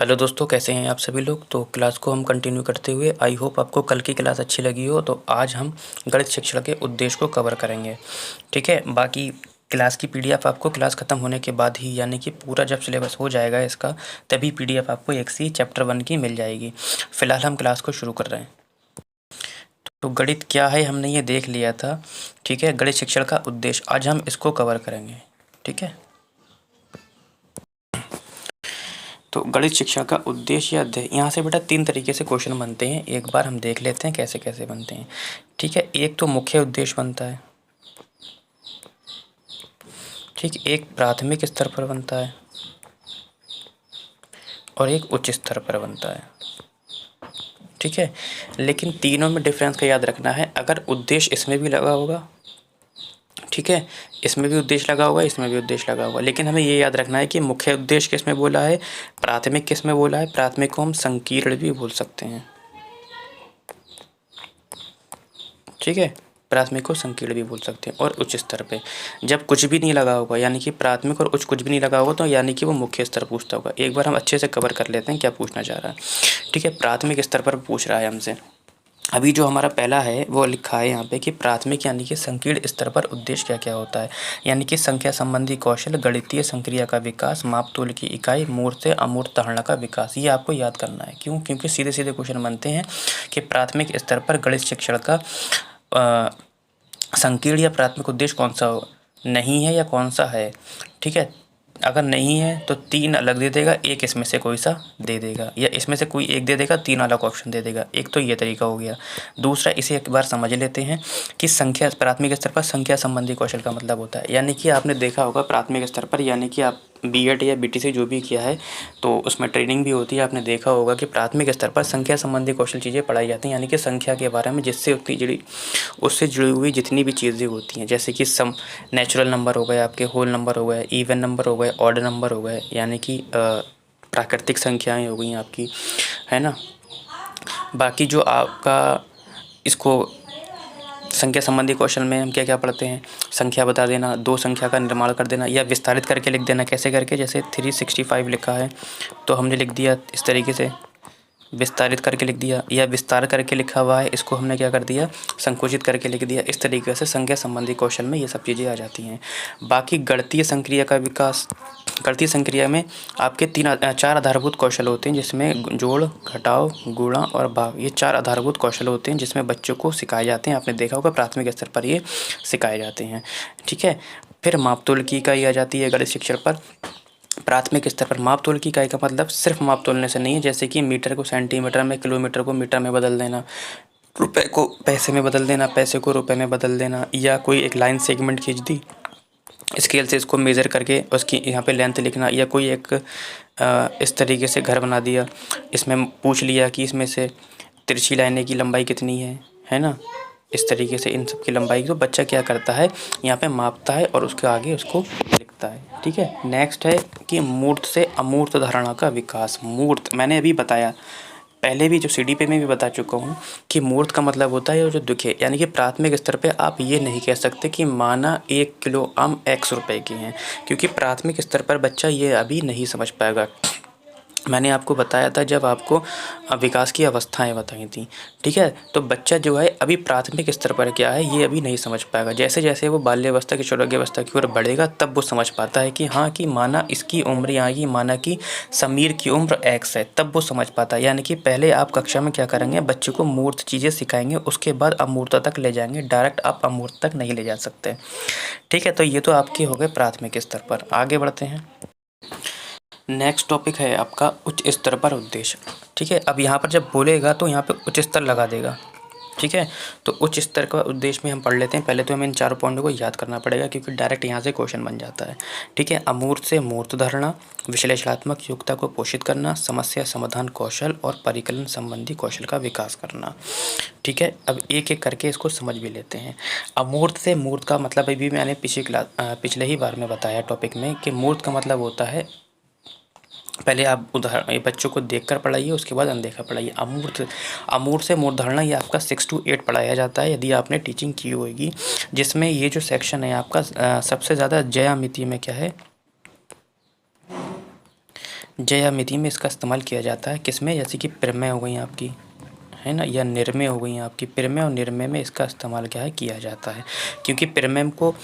Hello दोस्तों, कैसे हैं आप सभी लोग। तो क्लास को हम कंटिन्यू करते हुए, आई होप आपको कल की क्लास अच्छी लगी हो। तो आज हम गणित शिक्षण के उद्देश्य को कवर करेंगे। ठीक है, बाकी क्लास की पीडीएफ आपको क्लास ख़त्म होने के बाद ही, यानी कि पूरा जब सिलेबस हो जाएगा इसका, तभी पीडीएफ आपको एक सी चैप्टर 1 की मिल जाएगी। फ़िलहाल हम क्लास को शुरू कर रहे हैं। तो गणित क्या है हमने ये देख लिया था। ठीक है, गणित शिक्षण का उद्देश्य आज हम इसको कवर करेंगे। ठीक है, तो गणित शिक्षा का उद्देश्य या अध्यय, यहाँ से बेटा 3 तरीके से क्वेश्चन बनते हैं। एक बार हम देख लेते हैं कैसे कैसे बनते हैं। ठीक है, एक तो मुख्य उद्देश्य बनता है। ठीक, एक प्राथमिक स्तर पर बनता है और एक उच्च स्तर पर बनता है। ठीक है, लेकिन तीनों में डिफरेंस का याद रखना है। अगर उद्देश्य इसमें भी लगा होगा, ठीक है, इसमें भी उद्देश्य लगा होगा, इसमें भी उद्देश्य लगा होगा, लेकिन हमें ये याद रखना है कि मुख्य उद्देश्य किस में बोला है, प्राथमिक किस में बोला है। प्राथमिक को हम संकीर्ण भी बोल सकते हैं। ठीक है, प्राथमिक को संकीर्ण भी बोल सकते हैं। और उच्च स्तर पे जब कुछ भी नहीं लगा होगा, यानी कि प्राथमिक और उच्च कुछ भी नहीं लगा होगा, तो यानी कि वो मुख्य स्तर पूछता होगा। एक बार हम अच्छे से कवर कर लेते हैं क्या पूछना चाह रहा है। ठीक है, प्राथमिक स्तर पर पूछ रहा है हमसे। अभी जो हमारा पहला है वो लिखा है यहाँ पे कि प्राथमिक यानी कि संकीर्ण स्तर पर उद्देश्य क्या क्या होता है, यानी कि संख्या संबंधी कौशल, गणितीय संक्रिया का विकास, मापतोल की इकाई, मूर्त से अमूर्त धारणा का विकास। ये आपको याद करना है। क्यों? क्योंकि सीधे सीधे क्वेश्चन बनते हैं कि प्राथमिक स्तर पर गणित शिक्षण का संकीर्ण या प्राथमिक उद्देश्य कौन सा नहीं है या कौन सा है। ठीक है, अगर नहीं है तो 3 अलग दे देगा, एक इसमें से कोई सा दे देगा, या इसमें से कोई एक दे देगा, 3 अलग ऑप्शन दे देगा। एक तो ये तरीका हो गया। दूसरा, इसे एक बार समझ लेते हैं कि संख्या प्राथमिक स्तर पर संख्या संबंधी कौशल का मतलब होता है, यानी कि आपने देखा होगा प्राथमिक स्तर पर, यानी कि आप बीएड या बीटीसी जो भी किया है तो उसमें ट्रेनिंग भी होती है। आपने देखा होगा कि प्राथमिक स्तर पर संख्या संबंधी कौशल चीज़ें पढ़ाई जाती हैं, यानी कि संख्या के बारे में, जिससे उससे जुड़ी हुई जितनी भी चीज़ें होती हैं, जैसे कि नेचुरल नंबर हो गए, आपके होल नंबर हो गए, इवन नंबर हो गए, ऑड नंबर हो गए, यानी कि प्राकृतिक संख्याएं हो गई आपकी, है ना। बाकी जो आपका इसको संख्या संबंधी कौशल में हम क्या क्या पढ़ते हैं, संख्या बता देना, 2 संख्या का निर्माण कर देना, या विस्तारित करके लिख देना। कैसे करके, जैसे 365 लिखा है तो हमने लिख दिया इस तरीके से, विस्तारित करके लिख दिया, या विस्तार करके लिखा हुआ है इसको हमने क्या कर दिया, संकुचित करके लिख दिया। इस तरीके से संख्या संबंधी कौशल में ये सब चीज़ें आ जाती हैं। बाकी गणितीय संक्रिया का विकास, गणितीय संक्रिया में आपके 4 आधारभूत कौशल होते हैं, जिसमें जोड़, घटाव, गुणा और भाग, ये 4 आधारभूत कौशल होते हैं जिसमें बच्चों को सिखाए जाते हैं। आपने देखा होगा प्राथमिक स्तर पर ये सिखाए जाते हैं। ठीक है, फिर मापतोल की इकाई आ जाती है गणित शिक्षण पर। प्राथमिक स्तर पर मापतोल की इकाई का मतलब सिर्फ माप तोलने से नहीं है, जैसे कि मीटर को सेंटीमीटर में, किलोमीटर को मीटर में बदल देना, रुपए को पैसे में बदल देना, पैसे को रुपए में बदल देना, या कोई एक लाइन सेगमेंट खींच दी, स्केल से इसको मेज़र करके उसकी यहाँ पे लेंथ लिखना, या कोई एक इस तरीके से घर बना दिया, इसमें पूछ लिया कि इसमें से तिरछी लाइनें की लंबाई कितनी है ना। इस तरीके से इन सब की लंबाई को बच्चा क्या करता है, यहाँ पे मापता है और उसके आगे उसको लिखता है। ठीक है, नेक्स्ट है कि मूर्त से अमूर्त धारणा का विकास। मूर्त मैंने अभी बताया, पहले भी जो सीडीपी में भी बता चुका हूँ कि मूर्त का मतलब होता है जो दिखे, यानी कि प्राथमिक स्तर पे आप ये नहीं कह सकते कि माना 1 किलो आम X रुपए के हैं, क्योंकि प्राथमिक स्तर पर बच्चा ये अभी नहीं समझ पाएगा। मैंने आपको बताया था जब आपको विकास की अवस्थाएं बताई थी। ठीक है, तो बच्चा जो है अभी प्राथमिक स्तर पर क्या है ये अभी नहीं समझ पाएगा। जैसे जैसे वो बाल्यावस्था की चौराग्यावस्था की ओर बढ़ेगा तब वो समझ पाता है कि हाँ, कि माना इसकी उम्र, यहाँ की माना कि समीर की उम्र X है, तब वो समझ पाता है। यानी कि पहले आप कक्षा में क्या करेंगे, बच्चे को मूर्त चीज़ें सिखाएंगे, उसके बाद अमूर्तता तक ले जाएंगे। डायरेक्ट आप अमूर्त तक नहीं ले जा सकते। ठीक है, तो ये तो आपके हो गए प्राथमिक स्तर पर। आगे बढ़ते हैं। नेक्स्ट टॉपिक है आपका उच्च स्तर पर उद्देश्य। ठीक है, अब यहाँ पर जब बोलेगा तो यहाँ पे उच्च स्तर लगा देगा। ठीक है, तो उच्च स्तर का उद्देश्य में हम पढ़ लेते हैं। पहले तो हमें इन 4 पॉइंटों को याद करना पड़ेगा, क्योंकि डायरेक्ट यहाँ से क्वेश्चन बन जाता है। ठीक है, अमूर्त से मूर्त धारणा, विश्लेषणात्मक योग्यता को पोषित करना, समस्या समाधान कौशल और परिकलन संबंधी कौशल का विकास करना। ठीक है, अब एक एक करके इसको समझ भी लेते हैं। अमूर्त से मूर्त का मतलब अभी मैंने पिछले ही बार में बताया टॉपिक में कि मूर्त का मतलब होता है, पहले आप उदाहरण बच्चों को देखकर पढ़ाइए, उसके बाद अनदेखा पढ़ाइए। अमूर्त से मूर्त धारणा ये आपका 6 to 8 पढ़ाया जाता है यदि आपने टीचिंग की होगी, जिसमें ये जो सेक्शन है आपका सबसे ज़्यादा ज्यामिति में क्या है, ज्यामिति में इसका इस्तेमाल किया जाता है किसमें, जैसे कि प्रमेय हो गई आपकी, है ना, या निर्मेय हो गई आपकी। प्रमेय और निर्मेय में इसका इस्तेमाल क्या है, किया जाता है, क्योंकि प्रमेय को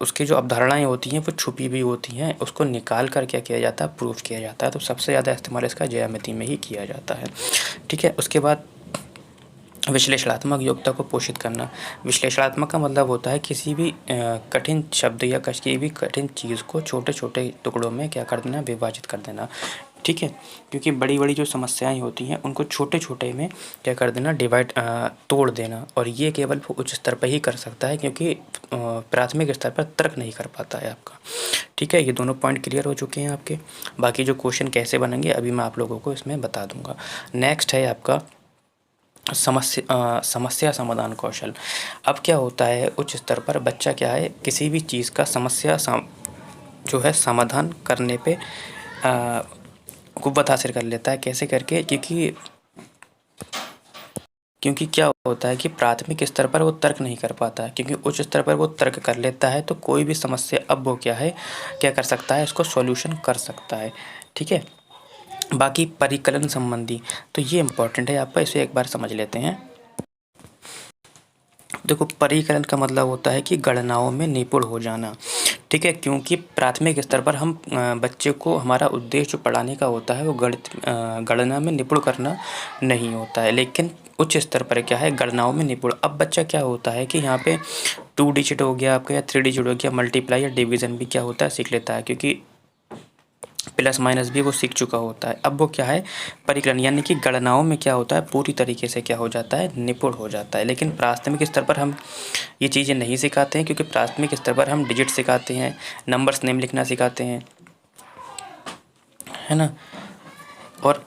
उसकी जो अवधारणाएं होती हैं वो छुपी हुई होती हैं, उसको निकाल कर क्या किया जाता है, प्रूफ किया जाता है। तो सबसे ज़्यादा इस्तेमाल इसका ज्यामिति में ही किया जाता है। ठीक है, उसके बाद विश्लेषणात्मक योग्यता को पोषित करना। विश्लेषणात्मक का मतलब होता है किसी भी कठिन शब्द या किसी भी कठिन चीज़ को छोटे छोटे टुकड़ों में क्या कर देना, विभाजित कर देना। ठीक है, क्योंकि बड़ी बड़ी जो समस्याएं होती हैं उनको छोटे छोटे में क्या कर देना, डिवाइड तोड़ देना। और ये केवल उच्च स्तर पर ही कर सकता है, क्योंकि प्राथमिक स्तर पर तर्क नहीं कर पाता है आपका। ठीक है, ये दोनों पॉइंट क्लियर हो चुके हैं आपके। बाकी जो क्वेश्चन कैसे बनेंगे अभी मैं आप लोगों को इसमें बता दूंगा। नेक्स्ट है आपका समस्या समाधान कौशल। अब क्या होता है, उच्च स्तर पर बच्चा क्या है, किसी भी चीज़ का जो है समाधान करने पे कुव्वत हासिल कर लेता है। कैसे करके, क्योंकि क्या होता है कि प्राथमिक स्तर पर वो तर्क नहीं कर पाता है, क्योंकि उच्च स्तर पर वो तर्क कर लेता है। तो कोई भी समस्या अब वो क्या है, क्या कर सकता है, इसको सॉल्यूशन कर सकता है। ठीक है, बाकी परिकलन संबंधी, तो ये इम्पोर्टेंट है आपका, इसे एक बार समझ लेते हैं। देखो, परिकलन का मतलब होता है कि गणनाओं में निपुण हो जाना। ठीक है, क्योंकि प्राथमिक स्तर पर हम बच्चे को, हमारा उद्देश्य जो पढ़ाने का होता है वो गणना में निपुण करना नहीं होता है, लेकिन उच्च स्तर पर क्या है, गणनाओं में निपुण। अब बच्चा क्या होता है कि यहाँ पे 2 डिजिट हो गया आपका या 3 डिजिट हो गया, मल्टीप्लाई या डिवीज़न भी क्या होता है, सीख लेता है, क्योंकि प्लस माइनस भी वो सीख चुका होता है। अब वो क्या है, परिकलन यानी कि गणनाओं में क्या होता है, पूरी तरीके से क्या हो जाता है, निपुण हो जाता है। लेकिन प्राथमिक स्तर पर हम ये चीज़ें नहीं सिखाते हैं, क्योंकि प्राथमिक स्तर पर हम डिजिट सिखाते हैं, नंबर्स नेम लिखना सिखाते हैं, है ना। और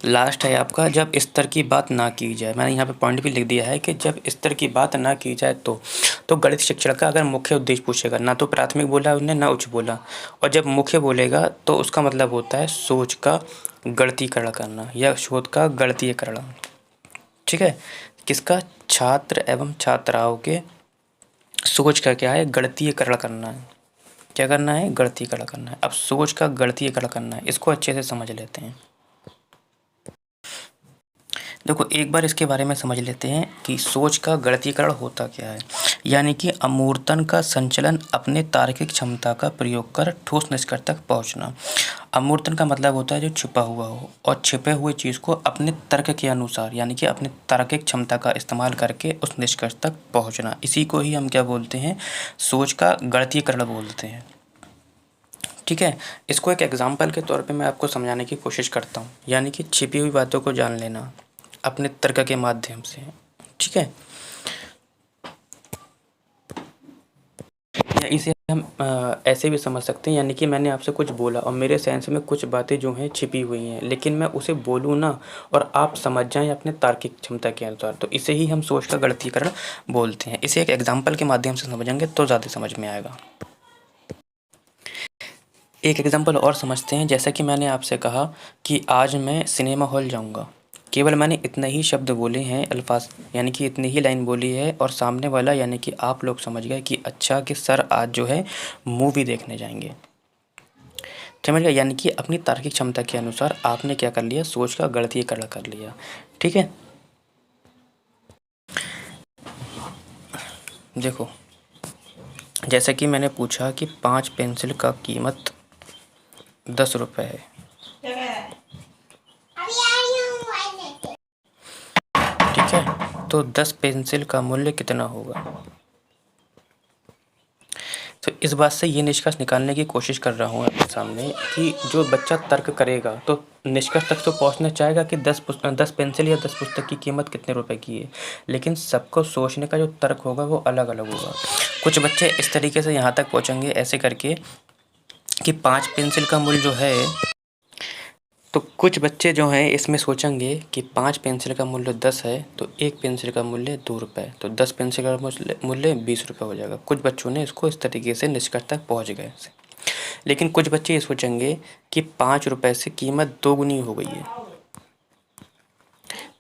लास्ट है आपका, जब स्तर की बात ना की जाए। मैंने यहाँ पे पॉइंट भी लिख दिया है कि जब स्तर की बात ना की जाए तो गणित शिक्षण का अगर मुख्य उद्देश्य पूछेगा, ना तो प्राथमिक बोला उसने ना उच्च बोला, और जब मुख्य बोलेगा तो उसका मतलब होता है सोच का गणितीकरण करना या शोध का गणितीकरण। ठीक है, किसका, छात्र एवं छात्राओं के सोच का क्या है, गणितीकरण करना है। क्या करना है, गणितीकरण करना है। अब सोच का गणितीकरण करना है, इसको अच्छे से समझ लेते हैं। देखो, एक बार इसके बारे में समझ लेते हैं कि सोच का गणितीकरण होता क्या है। यानी कि अमूर्तन का संचलन अपने तार्किक क्षमता का प्रयोग कर ठोस निष्कर्ष तक पहुंचना। अमूर्तन का मतलब होता है जो छुपा हुआ हो, और छिपे हुए चीज़ को अपने तर्क के अनुसार यानी कि अपने तार्किक क्षमता का इस्तेमाल करके उस निष्कर्ष तक पहुँचना। इसी को ही हम क्या बोलते हैं, सोच का गणितीकरण बोलते हैं। ठीक है, इसको एक एग्जाम्पल के तौर पे मैं आपको समझाने की कोशिश करता हूँ। यानी कि छिपी हुई बातों को जान लेना अपने तर्क के माध्यम से। ठीक है, या इसे हम ऐसे भी समझ सकते हैं, यानी कि मैंने आपसे कुछ बोला और मेरे सेंस में कुछ बातें जो हैं छिपी हुई हैं, लेकिन मैं उसे बोलूँ ना और आप समझ जाएं अपने तार्किक क्षमता के अनुसार, तो इसे ही हम सोच का गणितीकरण बोलते हैं। इसे एक एग्जाम्पल के माध्यम से समझेंगे तो ज़्यादा समझ में आएगा। एक एग्जाम्पल और समझते हैं। जैसा कि मैंने आपसे कहा कि आज मैं सिनेमा हॉल जाऊंगा, केवल मैंने इतने ही शब्द बोले हैं, अल्फाज यानी कि इतनी ही लाइन बोली है, और सामने वाला यानी कि आप लोग समझ गए कि अच्छा कि सर आज जो है मूवी देखने जाएंगे। समझ गए, यानी कि अपनी तार्किक क्षमता के अनुसार आपने क्या कर लिया, सोच का गणितीकरण कर लिया। ठीक है, देखो, जैसा कि मैंने पूछा कि 5 पेंसिल का कीमत 10 रुपये है। ठीक है, तो 10 पेंसिल का मूल्य कितना होगा। तो इस बात से ये निष्कर्ष निकालने की कोशिश कर रहा हूँ आपके सामने कि जो बच्चा तर्क करेगा तो निष्कर्ष तक तो पहुँचना चाहेगा कि 10 पेंसिल या 10 पुस्तक की कीमत कितने रुपए की है, लेकिन सबको सोचने का जो तर्क होगा वो अलग अलग होगा। कुछ बच्चे इस तरीके से यहाँ तक पहुँचेंगे ऐसे करके कि 5 पेंसिल का मूल्य जो है, तो कुछ बच्चे जो हैं इसमें सोचेंगे कि 5 पेंसिल का मूल्य 10 है तो 1 पेंसिल का मूल्य 2 रुपये, तो 10 पेंसिल का मूल्य 20 रुपये हो जाएगा। कुछ बच्चों ने इसको इस तरीके से निष्कर्ष तक पहुंच गए। लेकिन कुछ बच्चे ये सोचेंगे कि 5 रुपये से कीमत 2 गुनी हो गई है,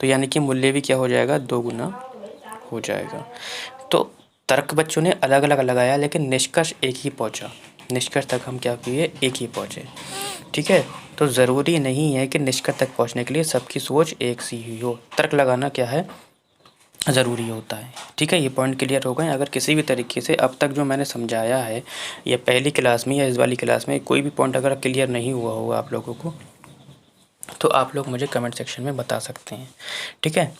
तो यानी कि मूल्य भी क्या हो जाएगा, 2 गुना हो जाएगा। तो तर्क बच्चों ने अलग अलग लगाया लेकिन निष्कर्ष एक ही पहुंचा, निष्कर्ष तक हम क्या किए, एक ही पहुंचे। ठीक है, तो ज़रूरी नहीं है कि निष्कर्ष तक पहुंचने के लिए सबकी सोच एक सी ही हो, तर्क लगाना क्या है, ज़रूरी होता है। ठीक है, ये पॉइंट क्लियर हो गए। अगर किसी भी तरीके से अब तक जो मैंने समझाया है या पहली क्लास में या इस वाली क्लास में कोई भी पॉइंट अगर क्लियर नहीं हुआ होगा आप लोगों को, तो आप लोग मुझे कमेंट सेक्शन में बता सकते हैं। ठीक है,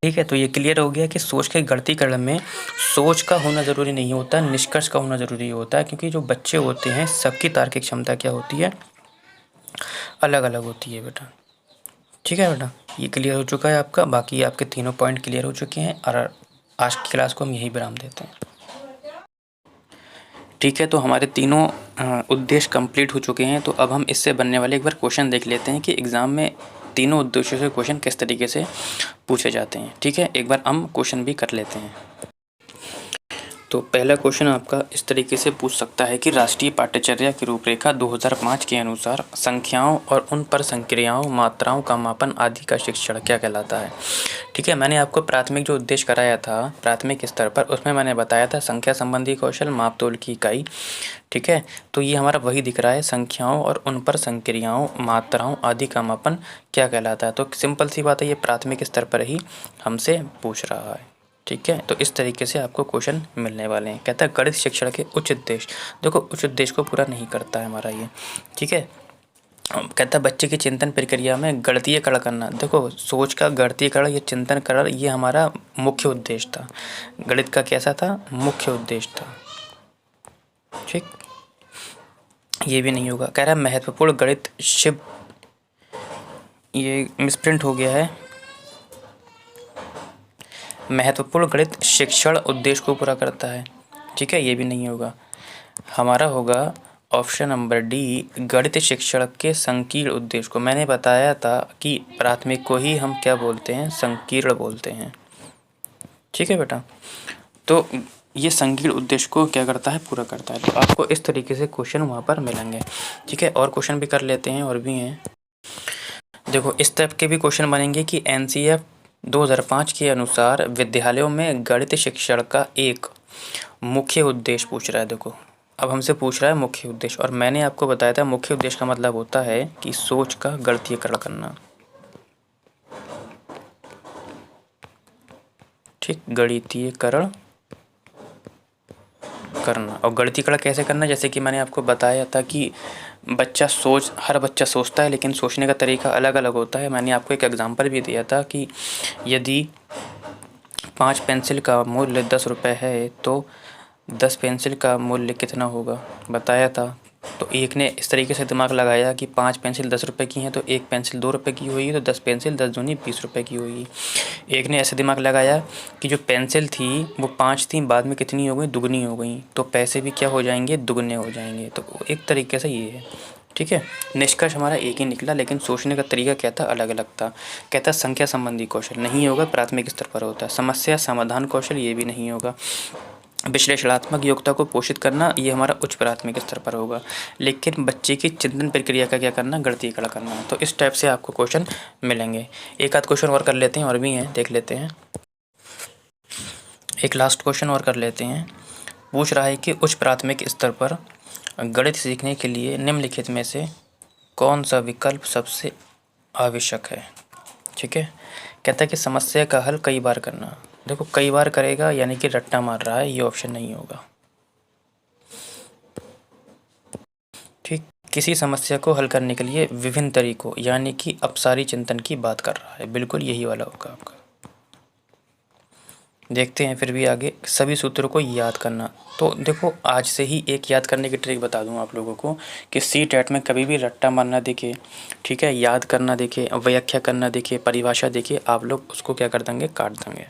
ठीक है, तो ये क्लियर हो गया कि सोच के गणितीकरण में सोच का होना ज़रूरी नहीं होता, निष्कर्ष का होना ज़रूरी होता है, क्योंकि जो बच्चे होते हैं सबकी तार्किक क्षमता क्या होती है, अलग अलग होती है बेटा। ठीक है बेटा, ये क्लियर हो चुका है आपका, बाकी आपके तीनों पॉइंट क्लियर हो चुके हैं और आज की क्लास को हम यही विराम देते हैं। ठीक है, तो हमारे तीनों उद्देश्य कंप्लीट हो चुके हैं। तो अब हम इससे बनने वाले एक बार क्वेश्चन देख लेते हैं कि एग्ज़ाम में तीनों उद्देश्यों से क्वेश्चन किस तरीके से पूछे जाते हैं। ठीक है, एक बार हम क्वेश्चन भी कर लेते हैं। तो पहला क्वेश्चन आपका इस तरीके से पूछ सकता है कि राष्ट्रीय पाठ्यचर्या की रूपरेखा 2005 के अनुसार संख्याओं और उन पर संक्रियाओं, मात्राओं का मापन आदि का शिक्षण क्या कहलाता है। ठीक है, मैंने आपको प्राथमिक जो उद्देश्य कराया था प्राथमिक स्तर पर, उसमें मैंने बताया था संख्या संबंधी कौशल, मापतोल की इकाई। ठीक है, तो ये हमारा वही दिख रहा है, संख्याओं और उन पर संक्रियाओं, मात्राओं आदि का मापन क्या कहलाता है। तो सिंपल सी बात है, ये प्राथमिक स्तर पर ही हमसे पूछ रहा है। ठीक है, तो इस तरीके से आपको क्वेश्चन मिलने वाले हैं। कहता है गणित शिक्षण के उच्च उद्देश्य, देखो उच्च उद्देश्य को पूरा नहीं करता है हमारा ये। ठीक है, कहता है बच्चे की चिंतन प्रक्रिया में गणितीयकरण करना, देखो सोच का गणितीयकरण या चिंतनकरण ये हमारा मुख्य उद्देश्य था। गणित का कैसा था, मुख्य उद्देश्य था। ठीक, ये भी नहीं होगा। कह रहा है महत्वपूर्ण गणित शिव, ये मिसप्रिंट हो गया है, महत्वपूर्ण गणित शिक्षण उद्देश्य को पूरा करता है। ठीक है, ये भी नहीं होगा। हमारा होगा ऑप्शन नंबर डी, गणित शिक्षण के संकीर्ण उद्देश्य को। मैंने बताया था कि प्राथमिक को ही हम क्या बोलते हैं, संकीर्ण बोलते हैं। ठीक है बेटा, तो ये संकीर्ण उद्देश्य को क्या करता है, पूरा करता है। तो आपको इस तरीके से क्वेश्चन वहाँ पर मिलेंगे। ठीक है, और क्वेश्चन भी कर लेते हैं, और भी हैं। देखो इस टाइप के भी क्वेश्चन बनेंगे कि एनसीएफ 2005 के अनुसार विद्यालयों में गणित शिक्षण का एक मुख्य उद्देश्य पूछ रहा है। देखो अब हमसे पूछ रहा है मुख्य उद्देश्य, और मैंने आपको बताया था मुख्य उद्देश्य का मतलब होता है कि सोच का गणितीयकरण करना। ठीक, गणितीयकरण करना। और गणितीकरण कैसे करना, जैसे कि मैंने आपको बताया था कि हर बच्चा सोचता है, लेकिन सोचने का तरीका अलग अलग होता है। मैंने आपको एक एग्जांपल भी दिया था कि यदि 5 पेंसिल का मूल्य 10 रुपये है तो 10 पेंसिल का मूल्य कितना होगा, बताया था। तो एक ने इस तरीके से दिमाग लगाया कि 5 पेंसिल 10 रुपये की हैं तो एक पेंसिल 2 रुपये की होगी, तो 10 पेंसिल 10 दूनी 20 रुपये की होगी। एक ने ऐसे दिमाग लगाया कि जो पेंसिल थी वो 5 थी, बाद में कितनी हो गई, दुगनी हो गई, तो पैसे भी क्या हो जाएंगे, दुगने हो जाएंगे। तो एक तरीके से ये है। ठीक है, निष्कर्ष हमारा एक ही निकला, लेकिन सोचने का तरीका क्या था, अलग अलग था। कहता संख्या संबंधी कौशल नहीं होगा, प्राथमिक स्तर पर होता है। समस्या समाधान कौशल ये भी नहीं होगा। विश्लेषणात्मक योग्यता को पोषित करना ये हमारा उच्च प्राथमिक स्तर पर होगा। लेकिन बच्चे की चिंतन प्रक्रिया का क्या करना, गणितीकरण करना। तो इस टाइप से आपको क्वेश्चन मिलेंगे। एक आध क्वेश्चन और कर लेते हैं, और भी हैं, देख लेते हैं। एक लास्ट क्वेश्चन और कर लेते हैं। पूछ रहा है कि उच्च प्राथमिक स्तर पर गणित सीखने के लिए निम्नलिखित में से कौन सा विकल्प सबसे आवश्यक है। ठीक है, कहता है कि समस्या का हल कई बार करना। देखो कई बार करेगा यानी कि रट्टा मार रहा है, ये ऑप्शन नहीं होगा। ठीक, किसी समस्या को हल करने के लिए विभिन्न तरीकों यानी कि अपसारी चिंतन की बात कर रहा है, बिल्कुल यही वाला होगा आपका। देखते हैं फिर भी आगे, सभी सूत्रों को याद करना। तो देखो आज से ही एक याद करने की ट्रिक बता दूं आप लोगों को कि सीटेट में कभी भी रट्टा मारना दिखे, ठीक है, याद करना दिखे, व्याख्या करना दिखे, परिभाषा दिखे, आप लोग उसको क्या कर देंगे, काट देंगे।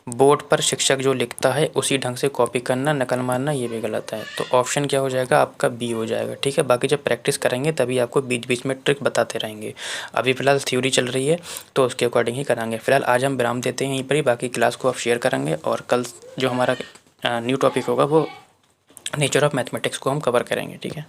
बोर्ड पर शिक्षक जो लिखता है उसी ढंग से कॉपी करना, नकल मारना ये भी गलत है। तो ऑप्शन क्या हो जाएगा आपका, बी हो जाएगा। ठीक है, बाकी जब प्रैक्टिस करेंगे तभी आपको बीच बीच में ट्रिक बताते रहेंगे। अभी फ़िलहाल थ्योरी चल रही है तो उसके अकॉर्डिंग ही कराएंगे। फ़िलहाल आज हम विराम देते हैं यहीं पर ही, बाकी क्लास को आप शेयर करेंगे, और कल जो हमारा न्यू टॉपिक होगा वो नेचर ऑफ मैथमेटिक्स को हम कवर करेंगे। ठीक है।